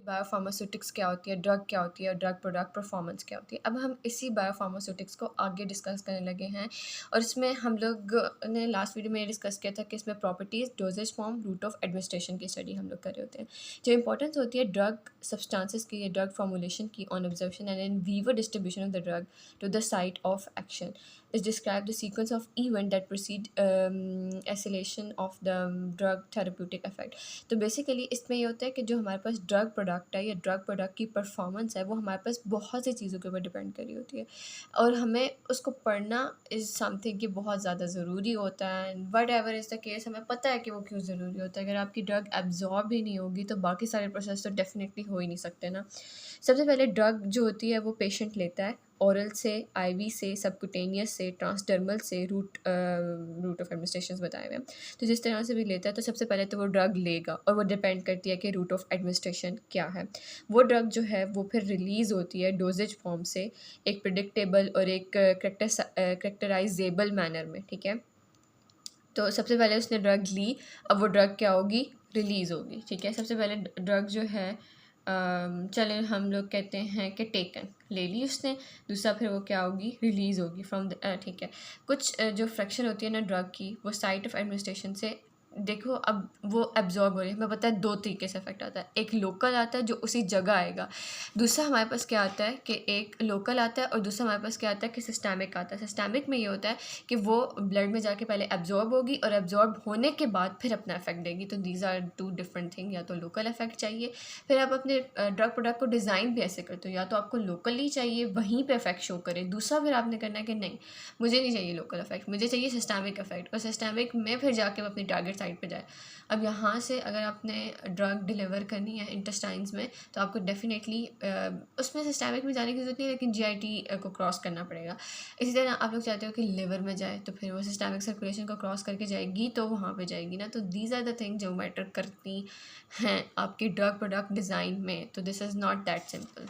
Biopharmaceutics क्या होती है, ड्रग क्या होती है और ड्रग प्रोडक्ट परफॉर्मेंस क्या होती है। अब हम इसी बायोफार्मास्यूटिक्स को आगे डिस्कस करने लगे हैं और इसमें हम लोग ने लास्ट वीडियो में ये डिस्कस किया था कि इसमें properties, dosage form, route of administration की स्टडी हम लोग कर रहे होते हैं। जो इंपॉर्टेंस होती है ड्रग सब्सटेंसेस की या ड्रग फॉर्मुलेशन की on observation and in vivo distribution of the drug to the site of action is described the sequence of event that precede acceleration of the drug therapeutic effect। तो basically इसमें ये होता है कि जो हमारे पास drug product है या ड्रग प्रोडक्ट की परफॉर्मेंस है वो हमारे पास बहुत सी चीज़ों के ऊपर डिपेंड कर रही होती है और हमें उसको पढ़ना इज़ समथिंग कि बहुत ज़्यादा ज़रूरी होता है। And what ever is the case, हमें पता है कि वो क्यों ज़रूरी होता है। अगर आपकी ड्रग एब्जॉर्ब ही नहीं होगी तो बाकी सारे प्रोसेस तो डेफिनेटली हो ही नहीं सकते ना। सबसे पहले ड्रग जो होती है वो पेशेंट लेता है ओरल से, आईवी से, सबक्यूटेनियस से, ट्रांसडर्मल से, रूट ऑफ एडमिनिस्ट्रेशन बताए हुए हैं। तो जिस तरह से भी लेता है तो सबसे पहले तो वो ड्रग लेगा और वो डिपेंड करती है कि रूट ऑफ एडमिनिस्ट्रेशन क्या है। वो ड्रग जो है वो फिर रिलीज़ होती है डोजेज फॉर्म से एक प्रिडिक्टेबल और एक करेक्टराइजेबल मैनर में, ठीक है। तो सबसे पहले उसने ड्रग ली, अब वो ड्रग क्या होगी, रिलीज़ होगी, ठीक है। सबसे पहले ड्रग जो है चलें हम लोग कहते हैं कि टेकन ले ली उसने, दूसरा फिर वो क्या होगी, रिलीज़ होगी फ्रॉम द, ठीक है। कुछ जो फ्रैक्शन होती है ना ड्रग की वो साइट ऑफ एडमिनिस्ट्रेशन से, देखो अब वो एब्जॉर्ब हो रही है, मैं पता है 2 तरीके से इफेक्ट आता है। एक लोकल आता है जो उसी जगह आएगा, दूसरा हमारे पास क्या आता है कि एक लोकल आता है और दूसरा हमारे पास क्या आता है कि सिस्टेमिक आता है। सिस्टेमिक में ये होता है कि वो ब्लड में जाके पहले एब्जॉर्ब होगी और एब्जॉर्ब होने के बाद फिर अपना इफेक्ट देगी। तो दीज आर 2 डिफरेंट थिंग। या तो लोकल इफेक्ट चाहिए, फिर आप अपने ड्रग प्रोडक्ट को डिज़ाइन भी ऐसे करते हो, या तो आपको लोकली चाहिए वहीं पे इफेक्ट शो करे, दूसरा फिर आपने करना है कि नहीं मुझे नहीं चाहिए लोकल इफेक्ट, मुझे चाहिए सिस्टेमिक इफेक्ट, और सिस्टेमिक में फिर जाके वो अपनी टारगेट साइड पे जाए। अब यहाँ से अगर आपने ड्रग डिलीवर करनी है इंटेस्टाइन्स में तो आपको डेफिनेटली उसमें सिस्टेमिक में जाने की ज़रूरत नहीं है, लेकिन जीआईटी को क्रॉस करना पड़ेगा। इसी तरह आप लोग चाहते हो कि लिवर में जाए तो फिर वो सिस्टेमिक सर्कुलेशन को क्रॉस करके जाएगी तो वहाँ पे जाएगी ना। तो दीज आर द थिंग जो मैटर करती हैं आपकी ड्रग प्रोडक्ट डिज़ाइन में। तो this is not that simple.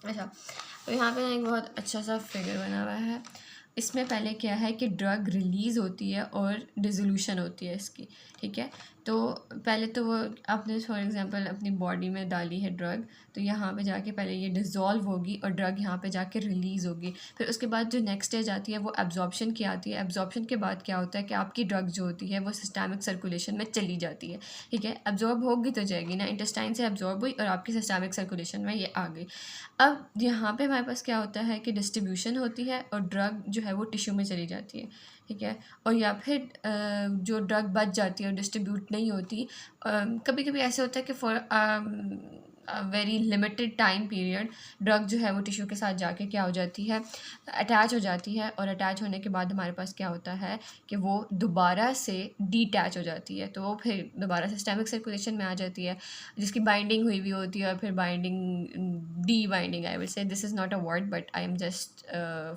अच्छा, तो यहाँ पे एक बहुत अच्छा सा फिगर बना हुआ है। इसमें पहले क्या है कि ड्रग रिलीज़ होती है और डिसोल्यूशन होती है इसकी, ठीक है। तो पहले तो वो आपने फॉर एग्जांपल अपनी बॉडी में डाली है ड्रग, तो यहाँ पे जाके पहले ये डिज़ोल्व होगी और ड्रग यहाँ पे जाके रिलीज़ होगी। फिर उसके बाद जो नेक्स्ट स्टेज आती है वो एब्जॉर्प्शन की आती है। एब्जॉर्प्शन के बाद क्या होता है कि आपकी ड्रग जो होती है वो सिस्टेमिक सर्कुलेशन में चली जाती है, ठीक है। एब्जॉर्ब होगी तो जाएगी ना, इंटेस्टाइन से एब्जॉर्ब हुई और आपकी सिस्टेमिक सर्कुलेशन में ये आ गई। अब यहाँ पे हमारे पास क्या होता है कि डिस्ट्रीब्यूशन होती है और ड्रग जो है वो टिश्यू में चली जाती है, ठीक है। और या फिर जो ड्रग बच जाती है और डिस्ट्रीब्यूट नहीं होती, कभी कभी ऐसे होता है कि for very limited time period drug जो है वो टिश्यू के साथ जाके क्या हो जाती है, अटैच हो जाती है, और अटैच होने के बाद हमारे पास क्या होता है कि वो दोबारा से डीटैच हो जाती है, तो वो फिर दोबारा सिस्टेमिक सर्कुलेशन में आ जाती है जिसकी बाइंडिंग हुई हुई होती है। और फिर binding, D binding, I will say this is not a word but I am just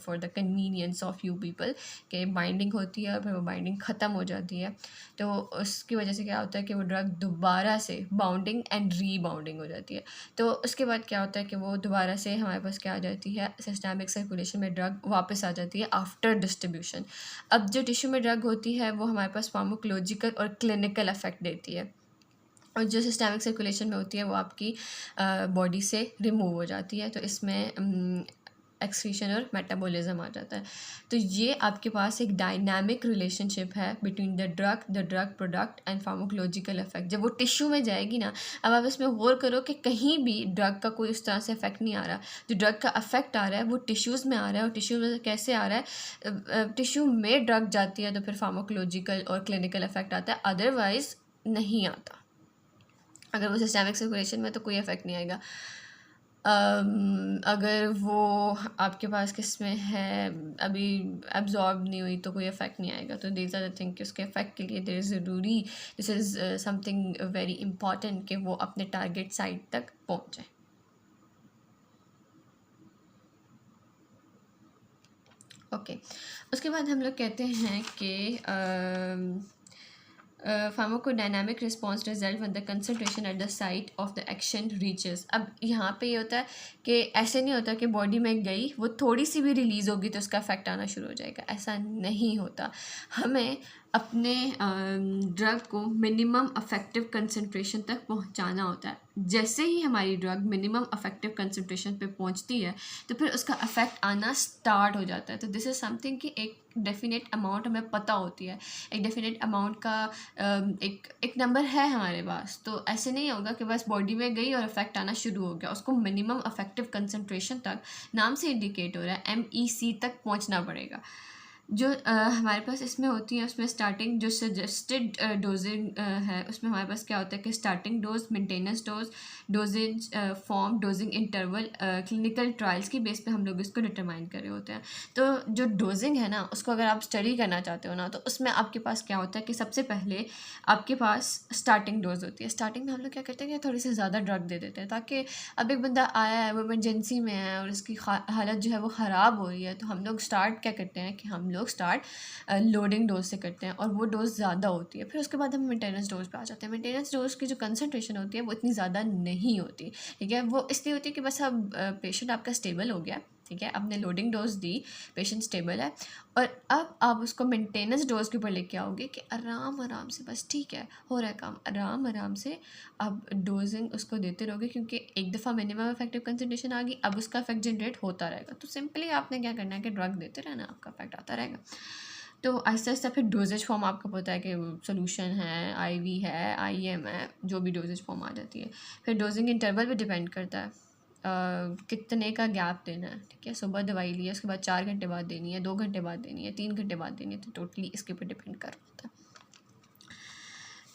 for the convenience of you people कि बाइंडिंग होती है और फिर वो बाइंडिंग ख़त्म हो जाती है। तो उसकी वजह से क्या होता है कि वो ड्रग दोबारा से बाउंडिंग एंड रीबाउंडिंग हो जाती है। तो उसके बाद क्या होता है कि वो दोबारा से हमारे पास क्या आ जाती है, सिस्टेमिक सर्कुलेशन में ड्रग वापस आ जाती है आफ्टर डिस्ट्रीब्यूशन। अब जो टिश्यू में ड्रग होती है वो हमारे पास फार्माकोलॉजिकल और क्लिनिकल इफेक्ट देती है, और जो सिस्टेमिक सर्कुलेशन में होती है वो आपकी बॉडी से रिमूव हो जाती है। तो इसमें एक्सक्रीशन और मेटाबॉलिज्म आ जाता है। तो ये आपके पास एक डायनामिक रिलेशनशिप है between the drug product and pharmacological effect. जब वो टिश्यू में जाएगी ना, अब आप इसमें गौर करो कि कहीं भी ड्रग का कोई उस तरह से इफेक्ट नहीं आ रहा। जो ड्रग का इफेक्ट आ रहा है वो टिश्यूज़ में आ रहा है, और टिश्यू में कैसे आ रहा है, टिश्यू में ड्रग जाती है तो फिर फार्माकोलॉजिकल और क्लिनिकल इफेक्ट आता है, अदरवाइज नहीं आता। अगर वो सिस्टेमिक सर्कुलेशन में तो कोई इफेक्ट नहीं आएगा। अगर वो आपके पास किस में है, अभी एब्जॉर्ब नहीं हुई तो कोई इफेक्ट नहीं आएगा। तो दीज आर द थिंग कि उसके इफेक्ट के लिए देर ज़रूरी, this is something very important कि वो अपने टारगेट साइट तक पहुँच जाए। ओके, उसके बाद हम लोग कहते हैं कि pharmacodynamic response result when the concentration at the site of the action reaches. अब यहाँ पे ये होता है कि ऐसे नहीं होता कि बॉडी में गई वो थोड़ी सी भी रिलीज़ होगी तो उसका इफेक्ट आना शुरू हो जाएगा, ऐसा नहीं होता। हमें अपने ड्रग को मिनिमम अफेक्टिव कंसंट्रेशन तक पहुंचाना होता है। जैसे ही हमारी ड्रग मिनिमम अफेक्टिव कंसंट्रेशन पे पहुंचती है तो फिर उसका इफ़ेक्ट आना स्टार्ट हो जाता है। तो दिस इज़ समथिंग कि एक डेफिनेट अमाउंट हमें पता होती है, एक डेफिनेट अमाउंट का एक नंबर है हमारे पास। तो ऐसे नहीं होगा कि बस बॉडी में गई और इफ़ेक्ट आना शुरू हो गया। उसको मिनिमम अफेक्टिव कंसंट्रेशन तक, नाम से इंडिकेट हो रहा है, MEC तक पहुंचना पड़ेगा। जो हमारे पास इसमें होती है, उसमें स्टार्टिंग जो सजेस्टेड डोजिंग है, उसमें हमारे पास क्या होता है कि starting dose, maintenance dose, doses form, dosing interval clinical trials की बेस पे हम लोग इसको डिटरमाइन कर रहे होते हैं। तो जो डोजिंग है ना, उसको अगर आप स्टडी करना चाहते हो ना, तो उसमें आपके पास क्या होता है कि सबसे पहले आपके पास स्टार्टिंग डोज होती है। स्टार्टिंग में हम लोग क्या करते हैं कि थोड़ी सी ज़्यादा ड्रग दे देते हैं, ताकि अब एक बंदा आया है, वो इमरजेंसी में है और उसकी हालत जो है वो ख़राब हो रही है, तो हम लोग स्टार्ट क्या करते हैं कि हम लोग स्टार्ट लोडिंग डोज से करते हैं और वो डोज ज़्यादा होती है। फिर उसके बाद हम मेंटेनेंस डोज पे आ जाते हैं। मेंटेनेंस डोज की जो कंसंट्रेशन होती है वो इतनी ज़्यादा नहीं होती, ठीक है। वो इसलिए होती है कि बस अब पेशेंट आपका स्टेबल हो गया, ठीक है, आपने लोडिंग डोज दी, पेशेंट स्टेबल है, और अब आप उसको मेंटेनेंस डोज के ऊपर लेके आओगे कि आराम आराम से, बस ठीक है, हो रहा है काम, आराम आराम से आप डोजिंग उसको देते रहोगे, क्योंकि एक दफ़ा मिनिमम इफेक्टिव कंसंट्रेशन आ गई, अब उसका इफेक्ट जनरेट होता रहेगा। तो सिंपली आपने क्या करना है कि ड्रग देते रहना, आपका इफेक्ट आता रहेगा। तो आहिस्ता आहिस्ता फिर डोजेज फॉर्म आपको पता है कि सोल्यूशन है, IV है, IM है, जो भी डोजेज फॉर्म आ जाती है। फिर डोजिंग इंटरवल पे डिपेंड करता है कितने का गैप देना है, ठीक है। सुबह दवाई ली है, उसके बाद 4 घंटे बाद देनी है, 2 घंटे बाद देनी है, 3 घंटे बाद देनी है, तो टोटली इसके ऊपर डिपेंड कर होता है।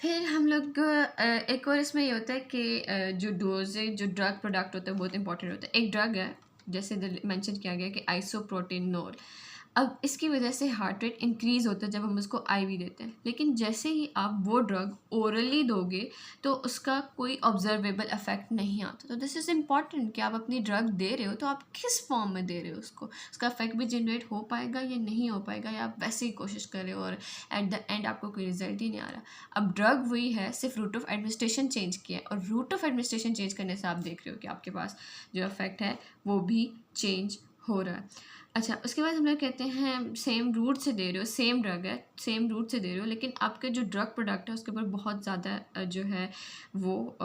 फिर हम लोग एक और इसमें ये होता है कि जो डोजेज, जो ड्रग प्रोडक्ट होता है बहुत इंपॉर्टेंट होता है। एक ड्रग है, जैसे मेंशन किया गया कि आइसोप्रोटेनोल। अब इसकी वजह से हार्ट रेट इंक्रीज़ होता है जब हम उसको IV देते हैं, लेकिन जैसे ही आप वो ड्रग ओरली दोगे तो उसका कोई ऑब्जर्वेबल इफेक्ट नहीं आता। तो दिस इज़ इम्पॉर्टेंट कि आप अपनी ड्रग दे रहे हो तो आप किस फॉर्म में दे रहे हो उसको, उसका इफेक्ट भी जनरेट हो पाएगा या नहीं हो पाएगा, या आप वैसे ही कोशिश कर रहे हो और एट द एंड आपको कोई रिजल्ट ही नहीं आ रहा। अब ड्रग वही है, सिर्फ रूट ऑफ एडमिनिस्ट्रेशन चेंज किया है, और रूट ऑफ एडमिनिस्ट्रेशन चेंज करने से आप देख रहे हो कि आपके पास जो इफेक्ट है वो भी चेंज हो रहा है। अच्छा, उसके बाद हम लोग कहते हैं सेम रूट से दे रहे हो, सेम ड्रग है, सेम रूट से दे रहे हो, लेकिन आपके जो ड्रग प्रोडक्ट है उसके ऊपर बहुत ज़्यादा जो है वो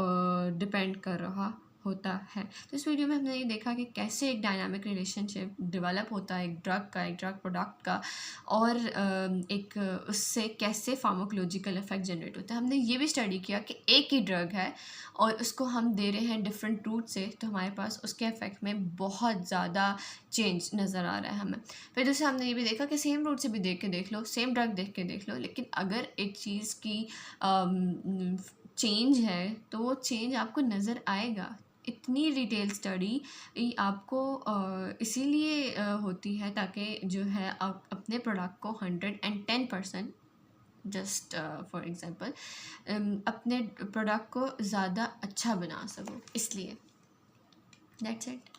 डिपेंड कर रहा होता है। तो इस वीडियो में हमने ये देखा कि कैसे एक डायनामिक रिलेशनशिप डेवलप होता है एक ड्रग का, एक ड्रग प्रोडक्ट का, और एक उससे कैसे फार्माकोलॉजिकल इफेक्ट जनरेट होता है। हमने ये भी स्टडी किया कि एक ही ड्रग है और उसको हम दे रहे हैं डिफरेंट रूट से, तो हमारे पास उसके इफेक्ट में बहुत ज़्यादा चेंज नज़र आ रहा है हमें। फिर दूसरा हमने ये भी देखा कि सेम रूट से भी देख लो, सेम ड्रग देख के देख लो, लेकिन अगर एक चीज़ की चेंज है तो वो चेंज आपको नज़र आएगा। इतनी डिटेल स्टडी आपको इसीलिए होती है ताकि जो है आप अपने प्रोडक्ट को 110%, जस्ट फॉर एग्ज़ाम्पल, अपने प्रोडक्ट को ज़्यादा अच्छा बना सको, इसलिए दैट्स इट।